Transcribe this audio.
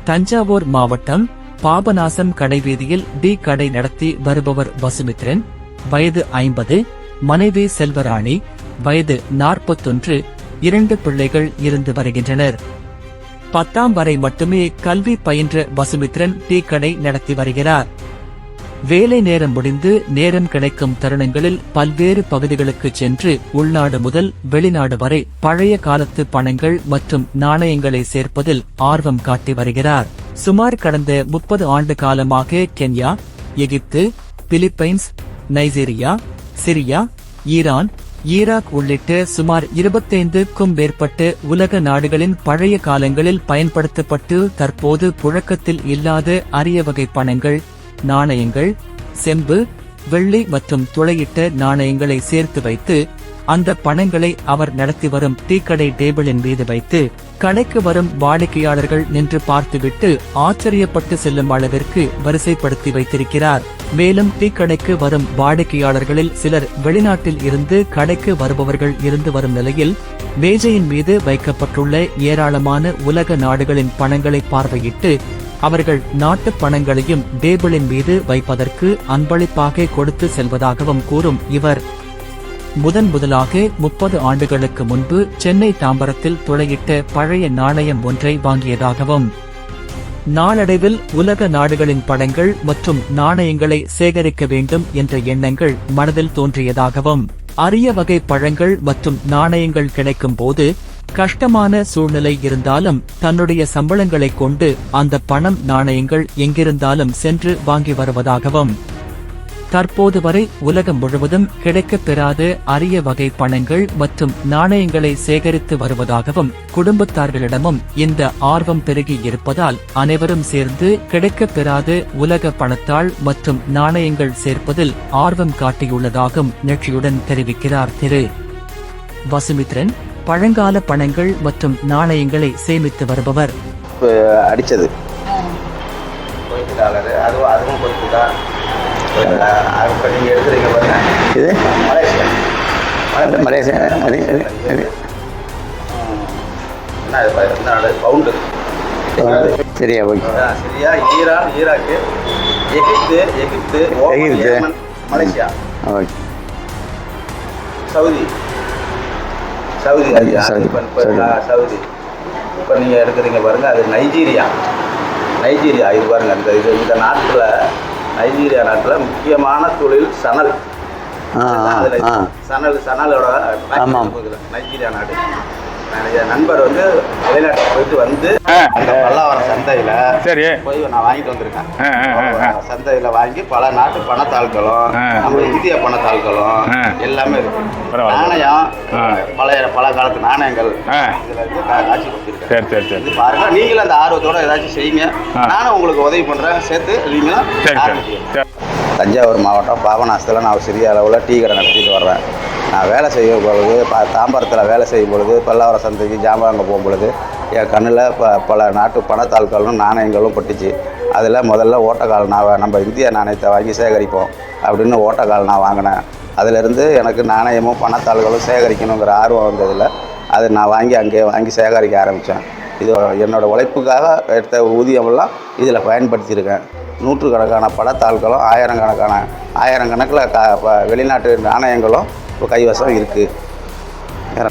தஞ்சாவூர் மாவட்டம் பாபநாசம் கடைவீதியில் டீ கடை நடத்தி வருபவர் வசுமித்ரன், வயது 50, மனைவி செல்வராணி, வயது 41, 2 பிள்ளைகள் இருந்து வருகின்றனர். 10ஆம் வரை மட்டுமே கல்வி பயின்ற வசுமித்ரன் டீ கடை நடத்தி வருகிறார். வேலை நேரம் முடிந்து நேரம் கிடைக்கும் தருணங்களில் பல்வேறு பகுதிகளுக்கு சென்று உள்நாடு முதல் வெளிநாடு வரை பழைய காலத்து பணங்கள் மற்றும் நாணயங்களை சேர்ப்பதில் ஆர்வம் காட்டி வருகிறார். சுமார் கடந்த 30 ஆண்டு காலமாக Kenya, Egypt, Philippines, Nigeria, Syria, Iran, Iraq உள்ளிட்ட சுமார் 25க்கும் மேற்பட்ட உலக நாடுகளின் பழைய காலங்களில் பயன்படுத்தப்பட்டு தற்போது புழக்கத்தில் இல்லாத அரிய வகை பணங்கள், நாணயங்கள், செம்பு, வெள்ளி மற்றும் துளையிட்ட நாணயங்களை சேர்த்து வைத்து அந்த பணங்களை அவர் நடத்தி வரும் டீக்கடை டேபிளின் மீது வைத்து கடைக்கு வரும் வாடிக்கையாளர்கள் நின்று பார்த்துவிட்டு ஆச்சரியப்பட்டு செல்லும் அளவிற்கு வரிசைப்படுத்தி வைத்திருக்கிறார். மேலும் டீக்கடைக்கு வரும் வாடிக்கையாளர்களில் சிலர் வெளிநாட்டில் இருந்து கடைக்கு வருபவர்கள் இருந்து வரும் நிலையில் மேஜையின் மீது வைக்கப்பட்டுள்ள ஏராளமான உலக நாடுகளின் பணங்களை பார்வையிட்டு அவர்கள் நாட்டு பணங்களையும் டேபிளின் மீது வைப்பதற்கு அன்பளிப்பாக கொடுத்து செல்வதாகவும் கூறும் இவர், முதலாக 30 ஆண்டுகளுக்கு முன்பு சென்னை தாம்பரத்தில் துளையிட்ட பழைய நாணயம் ஒன்றை வாங்கியதாகவும், நாளடைவில் உலக நாடுகளின் படங்கள் மற்றும் நாணயங்களை சேகரிக்க வேண்டும் என்ற எண்ணங்கள் மனதில் தோன்றியதாகவும், அரிய வகை பழங்கள் மற்றும் நாணயங்கள் கிடைக்கும் போது கஷ்டமான சூழ்நிலை இருந்தாலும் தன்னுடைய சம்பளங்களை கொண்டு அந்த பணம் நாணயங்கள் எங்கிருந்தாலும் சென்று வாங்கி வருவதாகவும், தற்போது வரை உலகம் முழுவதும் கிடைக்கப் பெறாத அரிய வகை பணங்கள் மற்றும் நாணயங்களை சேகரித்து வருவதாகவும், குடும்பத்தார்களிடமும் இந்த ஆர்வம் பெருகி இருப்பதால் அனைவரும் சேர்ந்து கிடைக்கப் பெறாத உலக பணத்தாள் மற்றும் நாணயங்கள் சேர்ப்பதில் ஆர்வம் காட்டியுள்ளதாகவும் நெற்றியுடன் தெரிவிக்கிறார் திரு வசுமித்ரன். பழங்கால பணங்கள் மற்றும் நாணயங்களை சேமித்து வருபவர். அடிச்சது அதுவும் இது மலேசியா பவுண்டு. சரியா சரியா. Iran, Iraq, Egypt, Malaysia, Saudi. இப்போ நீங்கள் எடுக்கிறீங்க பாருங்கள், அது நைஜீரியா. இது பாருங்கள், இந்த நாட்டில் நைஜீரியா நாட்டில் முக்கியமான தொழில் சணல். சணலோட நைஜீரியா நாடு. என் நண்பர் வெளிநாட்டுக்கு போயிட்டு அந்த பல்லாவரம் சந்தையில் போய் நான் வாங்கிட்டு வந்திருக்கேன். சந்தையில் வாங்கி பல நாட்டு பணத்தாள்களும் நம்ம இந்திய பணத்தாள்களும் எல்லாமே இருக்கு. நாணயம் பல காலத்து நாணயங்கள் இதுல காட்சி கொடுத்துருக்கேன். இது பாருங்க, நீங்களும் அந்த ஆர்வத்தோட ஏதாச்சும் செய்யுங்க. நானும் உங்களுக்கு உதவி பண்றேன். சேர்த்து நீங்களும் ஆரம்பிங்க. தஞ்சாவூர் மாவட்டம் பாபநாசத்தில் நான் சிறிய அளவில் டீ கடை நடத்திட்டு வர்றேன். நான் வேலை செய்யும் பொழுது தாம்பரத்தில் வேலை செய்யும் பொழுது பல்லாவரம் சந்தைக்கு ஜாமான் வாங்க போகும் பொழுது என் கண்ணில் பல நாட்டு பணத்தாள்களும் நாணயங்களும் பட்டுச்சு. அதில் முதல்ல ஓட்டக்கால் நம்ம இந்திய நாணயத்தை வாங்கி சேகரிப்போம் அப்படின்னு ஓட்டக்கால் நான் வாங்கினேன். அதிலிருந்து எனக்கு நாணயமும் பணத்தாள்களும் சேகரிக்கணுங்கிற ஆர்வம் வந்ததில் அதை நான் வாங்கி சேகரிக்க ஆரம்பித்தேன். இது என்னோடய உழைப்புக்காக எடுத்த ஊதியமெல்லாம் இதில் பயன்படுத்தியிருக்கேன். நூற்றுக்கணக்கான பணத்தாள்களும் ஆயிரக்கணக்கில் வெளிநாட்டு நாணயங்களும் இப்போ கைவசம் இருக்குது.